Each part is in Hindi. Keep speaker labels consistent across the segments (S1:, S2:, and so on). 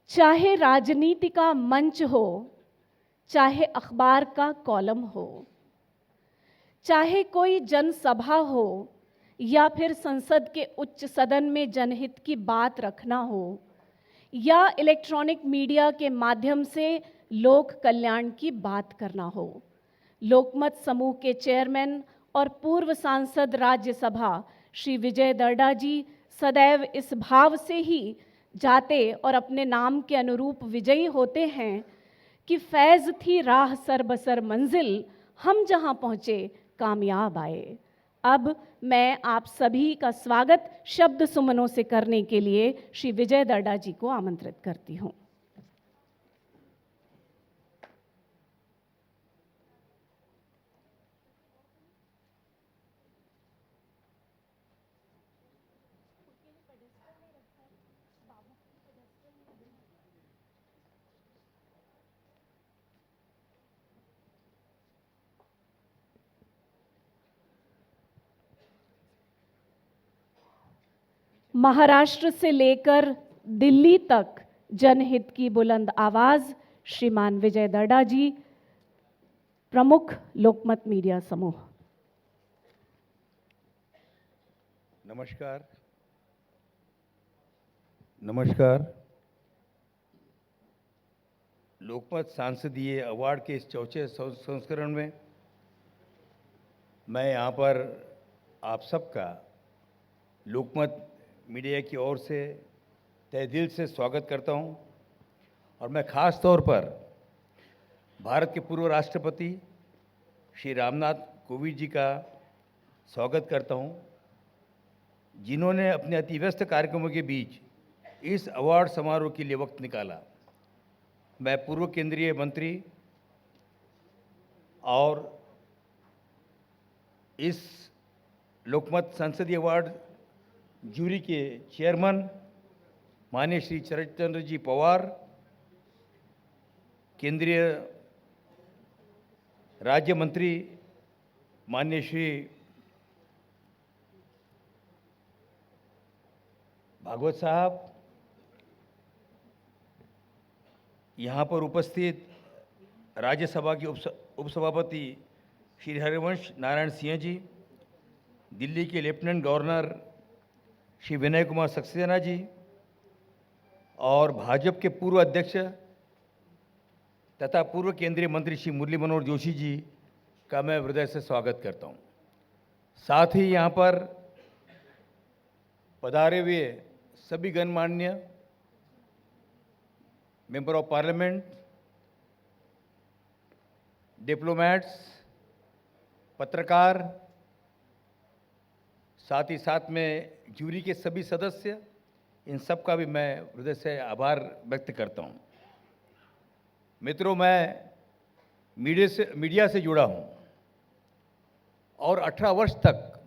S1: चाहे राजनीति का मंच हो, चाहे अखबार का कॉलम हो, चाहे कोई जनसभा हो या फिर संसद के उच्च सदन में जनहित की बात रखना हो, या इलेक्ट्रॉनिक मीडिया के माध्यम से लोक कल्याण की बात करना हो, लोकमत समूह के चेयरमैन और पूर्व सांसद राज्यसभा श्री विजय दर्डा जी सदैव इस भाव से ही जाते और अपने नाम के अनुरूप विजयी होते हैं कि फैज़ थी राह सर बसर मंजिल, हम जहां पहुंचे कामयाब आए। अब मैं आप सभी का स्वागत शब्द सुमनों से करने के लिए श्री विजय दर्डा जी को आमंत्रित करती हूं। महाराष्ट्र से लेकर दिल्ली तक जनहित की बुलंद आवाज, श्रीमान विजय दर्डा जी, प्रमुख लोकमत मीडिया समूह।
S2: नमस्कार। नमस्कार। लोकमत सांसदीय अवार्ड के इस चौथे संस्करण में मैं यहाँ पर आप सबका लोकमत मीडिया की ओर से तहे दिल से स्वागत करता हूँ। और मैं ख़ास तौर पर भारत के पूर्व राष्ट्रपति श्री रामनाथ कोविंद जी का स्वागत करता हूँ, जिन्होंने अपने अति व्यस्त कार्यक्रमों के बीच इस अवार्ड समारोह के लिए वक्त निकाला। मैं पूर्व केंद्रीय मंत्री और इस लोकमत संसदीय अवार्ड जूरी के चेयरमैन माननीय श्री शरद चंद्र जी पवार, केंद्रीय राज्य मंत्री माननीय श्री भागवत साहब, यहाँ पर उपस्थित राज्यसभा के उपसभापति श्री हरिवंश नारायण सिंह जी, दिल्ली के लेफ्टिनेंट गवर्नर श्री विनय कुमार सक्सेना जी और भाजपा के पूर्व अध्यक्ष तथा पूर्व केंद्रीय मंत्री श्री मुरली मनोहर जोशी जी का मैं हृदय से स्वागत करता हूँ। साथ ही यहाँ पर पधारे हुए सभी गणमान्य मेंबर ऑफ पार्लियामेंट, डिप्लोमैट्स, पत्रकार, साथ ही साथ में जूरी के सभी सदस्य, इन सब का भी मैं हृदय से आभार व्यक्त करता हूँ। मित्रों, मैं मीडिया से जुड़ा हूँ और 18 वर्ष तक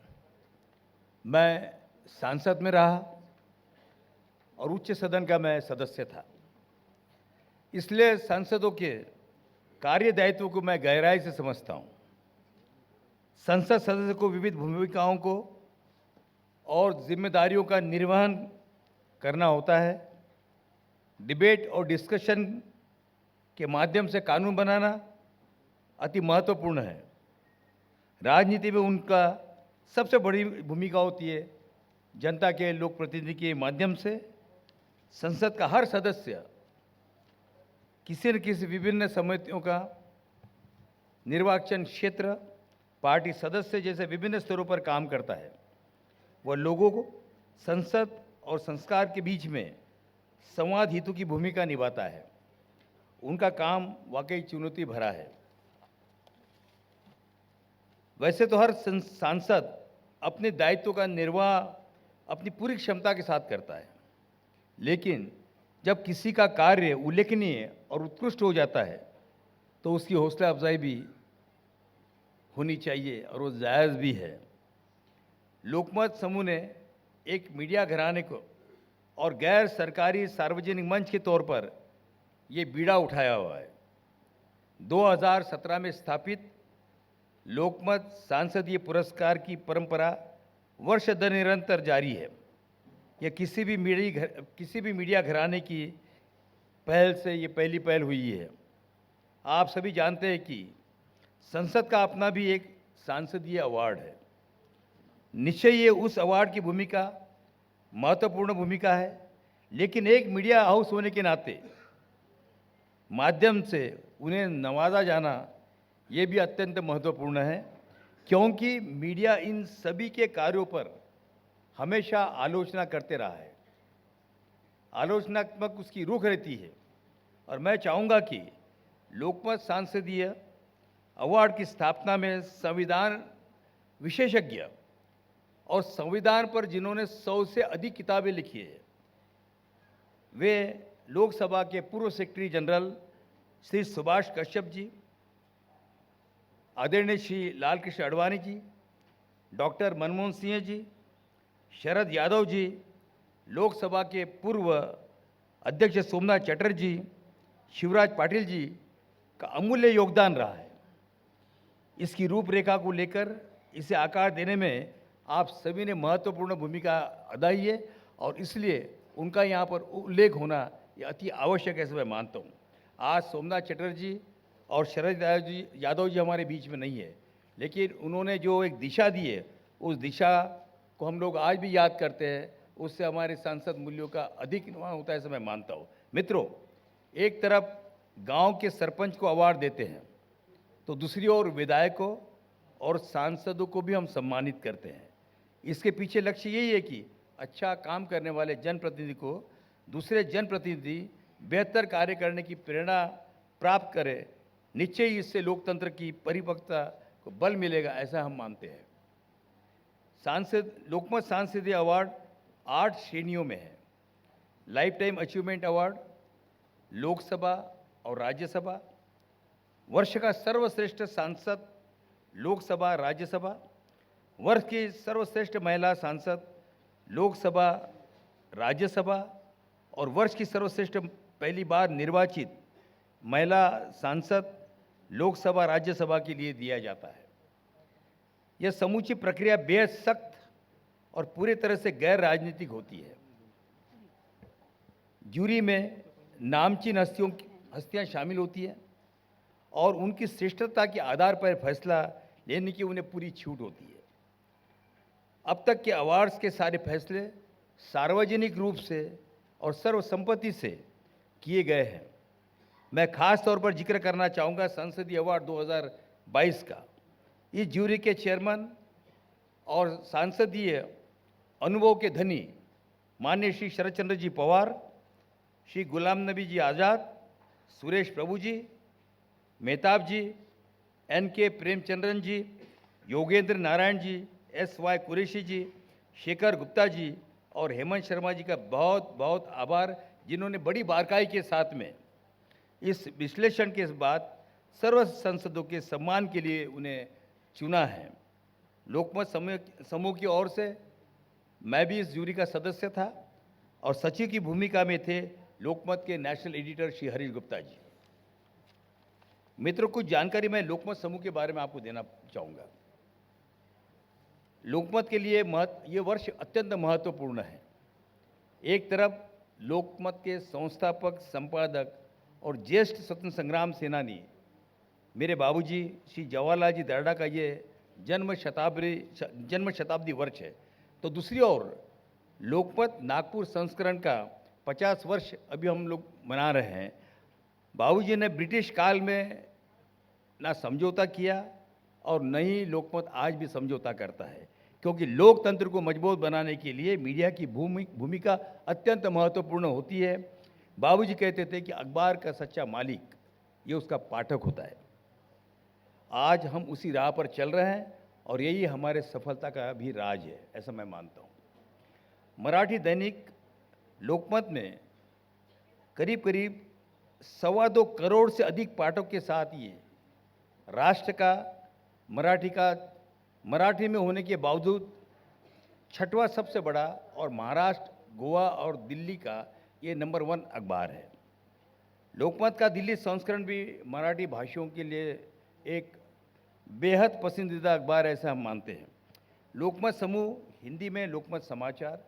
S2: मैं सांसद में रहा और उच्च सदन का मैं सदस्य था। इसलिए सांसदों के कार्य दायित्व को मैं गहराई से समझता हूँ। संसद सदस्य को विविध भूमिकाओं को और जिम्मेदारियों का निर्वहन करना होता है। डिबेट और डिस्कशन के माध्यम से कानून बनाना अति महत्वपूर्ण है। राजनीति में उनका सबसे बड़ी भूमिका होती है। जनता के लोक प्रतिनिधि के माध्यम से संसद का हर सदस्य किसी न किसी विभिन्न समितियों का निर्वाचन क्षेत्र, पार्टी सदस्य जैसे विभिन्न स्तरों पर काम करता है। वह लोगों को संसद और संस्कार के बीच में संवाद हेतु की भूमिका निभाता है। उनका काम वाकई चुनौती भरा है। वैसे तो हर सांसद अपने दायित्व का निर्वाह अपनी पूरी क्षमता के साथ करता है, लेकिन जब किसी का कार्य उल्लेखनीय और उत्कृष्ट हो जाता है तो उसकी हौसला अफजाई भी होनी चाहिए और वो जायज़ भी है। लोकमत समूह ने एक मीडिया घराने को और गैर सरकारी सार्वजनिक मंच के तौर पर ये बीड़ा उठाया हुआ है। 2017 में स्थापित लोकमत सांसदीय पुरस्कार की परंपरा वर्ष दर निरंतर जारी है। यह किसी भी मीडिया घराने की पहल से ये पहली पहल हुई है। आप सभी जानते हैं कि संसद का अपना भी एक सांसदीय अवार्ड है। निश्चय ये उस अवार्ड की भूमिका महत्वपूर्ण भूमिका है, लेकिन एक मीडिया हाउस होने के नाते माध्यम से उन्हें नवाजा जाना ये भी अत्यंत महत्वपूर्ण है, क्योंकि मीडिया इन सभी के कार्यों पर हमेशा आलोचना करते रहा है। आलोचनात्मक उसकी रुख रहती है और मैं चाहूँगा कि लोकमत सांसदीय अवार्ड की स्थापना में संविधान विशेषज्ञ और संविधान पर जिन्होंने 100 से अधिक किताबें लिखी है, वे लोकसभा के पूर्व सेक्रेटरी जनरल श्री सुभाष कश्यप जी, आदरणीय श्री लालकृष्ण आडवाणी जी, डॉक्टर मनमोहन सिंह जी, शरद यादव जी, लोकसभा के पूर्व अध्यक्ष सोमनाथ चटर्जी, शिवराज पाटिल जी का अमूल्य योगदान रहा है। इसकी रूपरेखा को लेकर इसे आकार देने में आप सभी ने महत्वपूर्ण भूमिका अदाई है और इसलिए उनका यहाँ पर उल्लेख होना ये अति आवश्यक है, ऐसा मैं मानता हूँ। आज सोमनाथ चटर्जी और शरद यादव जी हमारे बीच में नहीं है, लेकिन उन्होंने जो एक दिशा दी है, उस दिशा को हम लोग आज भी याद करते हैं। उससे हमारे सांसद मूल्यों का अधिक निर्माण होता है, ऐसा मैं मानता हूँ। मित्रों, एक तरफ गांव के सरपंच को अवार्ड देते हैं, तो दूसरी ओर विधायकों और सांसदों को भी हम सम्मानित करते हैं। इसके पीछे लक्ष्य यही है कि अच्छा काम करने वाले जनप्रतिनिधि को दूसरे जनप्रतिनिधि बेहतर कार्य करने की प्रेरणा प्राप्त करें। निश्चय ही इससे लोकतंत्र की परिपक्वता को बल मिलेगा, ऐसा हम मानते हैं। लोकमत सांसदीय अवार्ड 8 श्रेणियों में है। Life time achievement award Lok Sabha और राज्यसभा, वर्ष का सर्वश्रेष्ठ सांसद लोकसभा राज्यसभा, वर्ष की सर्वश्रेष्ठ महिला सांसद लोकसभा राज्यसभा और वर्ष की सर्वश्रेष्ठ पहली बार निर्वाचित महिला सांसद लोकसभा राज्यसभा के लिए दिया जाता है। यह समूची प्रक्रिया बेहद सख्त और पूरी तरह से गैर राजनीतिक होती है। जूरी में नामचीन हस्तियां शामिल होती हैं और उनकी श्रेष्ठता के आधार पर फैसला लेने की उन्हें पूरी छूट होती है। अब तक के अवार्ड्स के सारे फैसले सार्वजनिक रूप से और सर्वसम्मति से किए गए हैं। मैं खास तौर पर जिक्र करना चाहूँगा संसदीय अवार्ड 2022 का। इस जूरी के चेयरमैन और सांसदीय अनुभव के धनी माननीय श्री शरद चंद्र जी पवार, श्री गुलाम नबी जी आज़ाद, सुरेश प्रभु जी, मेहताब जी, NK प्रेमचंद्रन जी, योगेंद्र नारायण जी, SY कुरैशी जी, शेखर गुप्ता जी और हेमंत शर्मा जी का बहुत बहुत आभार, जिन्होंने बड़ी बारकाई के साथ में इस विश्लेषण के बाद सर्व सांसदों के सम्मान के लिए उन्हें चुना है। लोकमत समूह की ओर से मैं भी इस जूरी का सदस्य था और सचिव की भूमिका में थे लोकमत के नेशनल एडिटर श्री हरीश गुप्ता जी। मित्रों, कुछ जानकारी मैं लोकमत समूह के बारे में आपको देना चाहूँगा। लोकमत के लिए ये वर्ष अत्यंत महत्वपूर्ण है। एक तरफ लोकमत के संस्थापक, संपादक और ज्येष्ठ स्वतंत्र संग्राम सेनानी मेरे बाबूजी श्री जवाहरलाल जी दर्डा का ये जन्म शताब्दी वर्ष है, तो दूसरी ओर लोकमत नागपुर संस्करण का 50 वर्ष अभी हम लोग मना रहे हैं। बाबूजी ने ब्रिटिश काल में ना समझौता किया और न ही लोकमत आज भी समझौता करता है, क्योंकि लोकतंत्र को मजबूत बनाने के लिए मीडिया की भूमिका अत्यंत महत्वपूर्ण होती है। बाबूजी कहते थे कि अखबार का सच्चा मालिक ये उसका पाठक होता है। आज हम उसी राह पर चल रहे हैं और यही हमारे सफलता का भी राज है, ऐसा मैं मानता हूँ। मराठी दैनिक लोकमत में करीब करीब 2.25 करोड़ से अधिक पाठकों के साथ ये राष्ट्र का मराठी में होने के बावजूद 6वां सबसे बड़ा और महाराष्ट्र, गोवा और दिल्ली का ये नंबर 1 अखबार है। लोकमत का दिल्ली संस्करण भी मराठी भाषियों के लिए एक बेहद पसंदीदा अखबार है, ऐसा हम मानते हैं। लोकमत समूह हिंदी में लोकमत समाचार,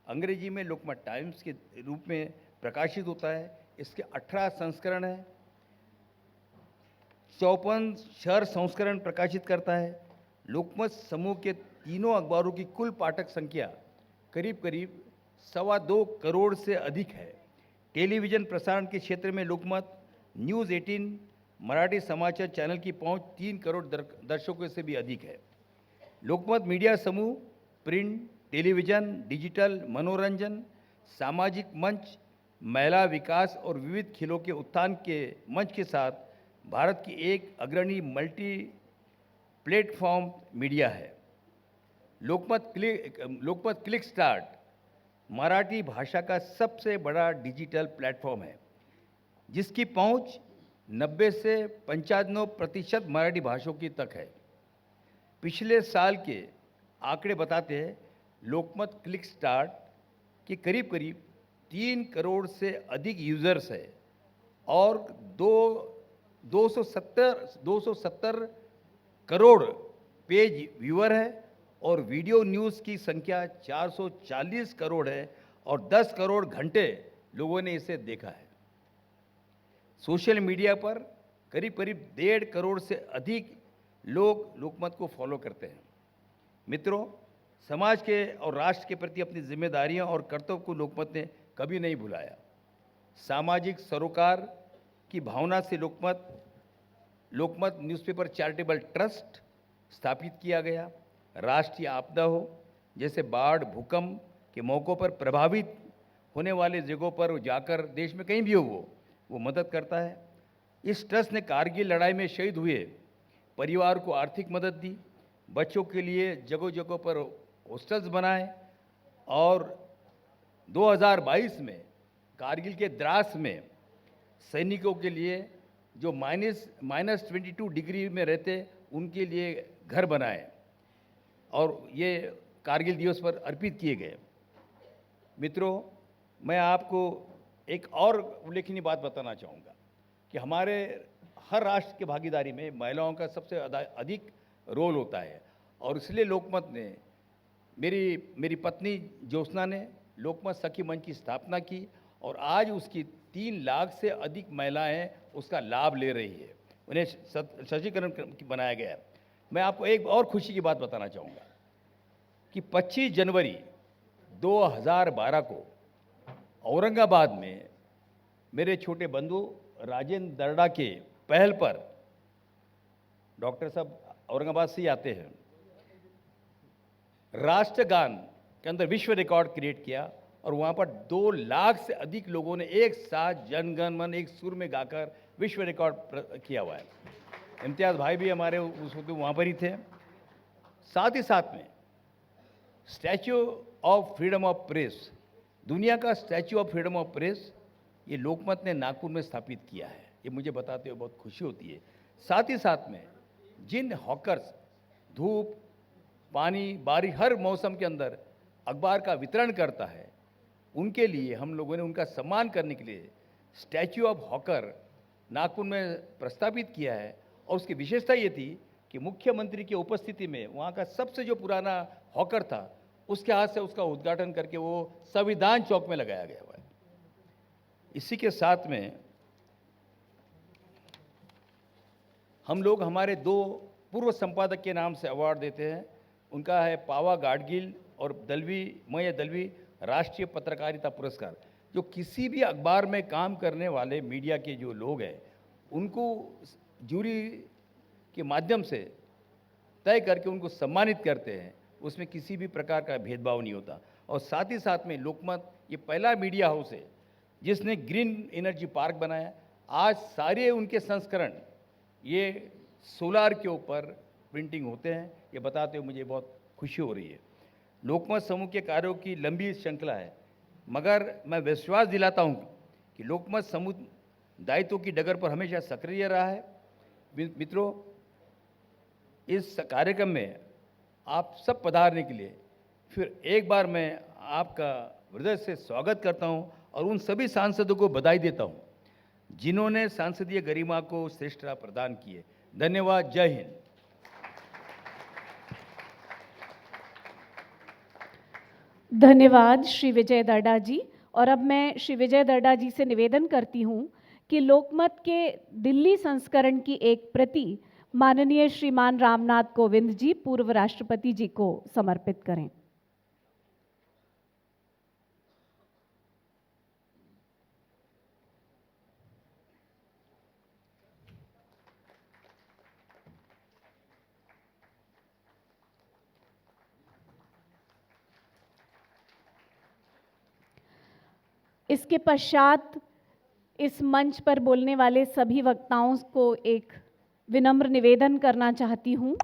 S2: अंग्रेजी में लोकमत टाइम्स के रूप में प्रकाशित होता है। इसके 18 संस्करण हैं, 54 शहर संस्करण प्रकाशित करता है। लोकमत समूह के तीनों अखबारों की कुल पाठक संख्या करीब करीब 2.25 करोड़ से अधिक है। टेलीविजन प्रसारण के क्षेत्र में लोकमत, न्यूज़ 18 मराठी समाचार चैनल की पहुंच 3 करोड़ दर्शकों से भी अधिक है। लोकमत मीडिया समूह प्रिंट, टेलीविजन, डिजिटल, मनोरंजन, सामाजिक मंच, महिला विकास और विविध खेलों के उत्थान के मंच के साथ भारत की एक अग्रणी मल्टी प्लेटफॉर्म मीडिया है। लोकमत क्लिक स्टार्ट मराठी भाषा का सबसे बड़ा डिजिटल प्लेटफॉर्म है, जिसकी पहुंच 90 से 95% मराठी भाषाओं की तक है। पिछले साल के आंकड़े बताते हैं लोकमत क्लिक स्टार्ट के करीब करीब 3 करोड़ से अधिक यूजर्स है और 270 करोड़ पेज व्यूअर है और वीडियो न्यूज़ की संख्या 440 करोड़ है और 10 करोड़ घंटे लोगों ने इसे देखा है। सोशल मीडिया पर करीब करीब 1.5 करोड़ से अधिक लोग लोकमत को फॉलो करते हैं। मित्रों, समाज के और राष्ट्र के प्रति अपनी जिम्मेदारियां और कर्तव्य को लोकमत ने कभी नहीं भुलाया। सामाजिक सरोकार की भावना से लोकमत न्यूज़पेपर चैरिटेबल ट्रस्ट स्थापित किया गया। राष्ट्रीय आपदा हो जैसे बाढ़, भूकंप के मौक़ों पर प्रभावित होने वाले जगहों पर जाकर देश में कहीं भी हो वो मदद करता है। इस ट्रस्ट ने कारगिल लड़ाई में शहीद हुए परिवार को आर्थिक मदद दी, बच्चों के लिए जगह जगह पर हॉस्टल्स बनाए और 2022 में कारगिल के द्रास में सैनिकों के लिए जो -22 डिग्री में रहते उनके लिए घर बनाए और ये कारगिल दिवस पर अर्पित किए गए। मित्रों, मैं आपको एक और उल्लेखनीय बात बताना चाहूँगा कि हमारे हर राष्ट्र की भागीदारी में महिलाओं का सबसे अधिक रोल होता है और इसलिए लोकमत ने मेरी पत्नी ज्योत्सना ने लोकमत सखी मंच की स्थापना की और आज उसकी 3 लाख से अधिक महिलाएं उसका लाभ ले रही है, उन्हें सशक्तिकरण बनाया गया है। मैं आपको एक और खुशी की बात बताना चाहूँगा कि 25 जनवरी 2012 को औरंगाबाद में मेरे छोटे बंधु राजेंद्र दर्डा के पहल पर, डॉक्टर साहब औरंगाबाद से ही आते हैं, राष्ट्रगान के अंदर विश्व रिकॉर्ड क्रिएट किया और वहाँ पर 2 लाख से अधिक लोगों ने एक साथ जनगण मन एक सुर में गाकर विश्व रिकॉर्ड किया हुआ है। इम्तियाज़ भाई भी हमारे उस वक्त वहाँ पर ही थे। साथ ही साथ में statue of freedom of press, दुनिया का statue of freedom of press, ये लोकमत ने नागपुर में स्थापित किया है। ये मुझे बताते हुए बहुत खुशी होती है। साथ ही साथ में जिन हॉकर्स धूप, पानी, बारिश हर मौसम के अंदर अखबार का वितरण करता है, उनके लिए हम लोगों ने उनका सम्मान करने के लिए स्टैच्यू ऑफ हॉकर नागपुर में प्रस्तावित किया है। और उसकी विशेषता ये थी कि मुख्यमंत्री की उपस्थिति में वहाँ का सबसे जो पुराना हॉकर था उसके हाथ से उसका उद्घाटन करके वो संविधान चौक में लगाया गया हुआ है। इसी के साथ में हम लोग हमारे 2 पूर्व संपादक के नाम से अवार्ड देते हैं। उनका है पावा गाडगिल और मय दलवी राष्ट्रीय पत्रकारिता पुरस्कार। जो किसी भी अखबार में काम करने वाले मीडिया के जो लोग हैं उनको जूरी के माध्यम से तय करके उनको सम्मानित करते हैं, उसमें किसी भी प्रकार का भेदभाव नहीं होता। और साथ ही साथ में लोकमत ये पहला मीडिया हाउस है जिसने ग्रीन एनर्जी पार्क बनाया। आज सारे उनके संस्करण ये सोलार के ऊपर प्रिंटिंग होते हैं। ये बताते हुए मुझे बहुत खुशी हो रही है। लोकमत समूह के कार्यों की लंबी श्रृंखला है, मगर मैं विश्वास दिलाता हूँ कि लोकमत समूह दायित्व की डगर पर हमेशा सक्रिय रहा है। मित्रों, इस कार्यक्रम में आप सब पधारने के लिए फिर एक बार मैं आपका हृदय से स्वागत करता हूं और उन सभी सांसदों को बधाई देता हूं जिन्होंने सांसदीय गरिमा को श्रेष्ठता प्रदान की है। धन्यवाद। जय हिंद।
S1: धन्यवाद श्री विजय दर्डा जी। और अब मैं श्री विजय दर्डा जी से निवेदन करती हूँ कि लोकमत के दिल्ली संस्करण की एक प्रति माननीय श्रीमान रामनाथ कोविंद जी, पूर्व राष्ट्रपति जी को समर्पित करें। इसके पश्चात इस मंच पर बोलने वाले सभी वक्ताओं को एक विनम्र निवेदन करना चाहती हूँ।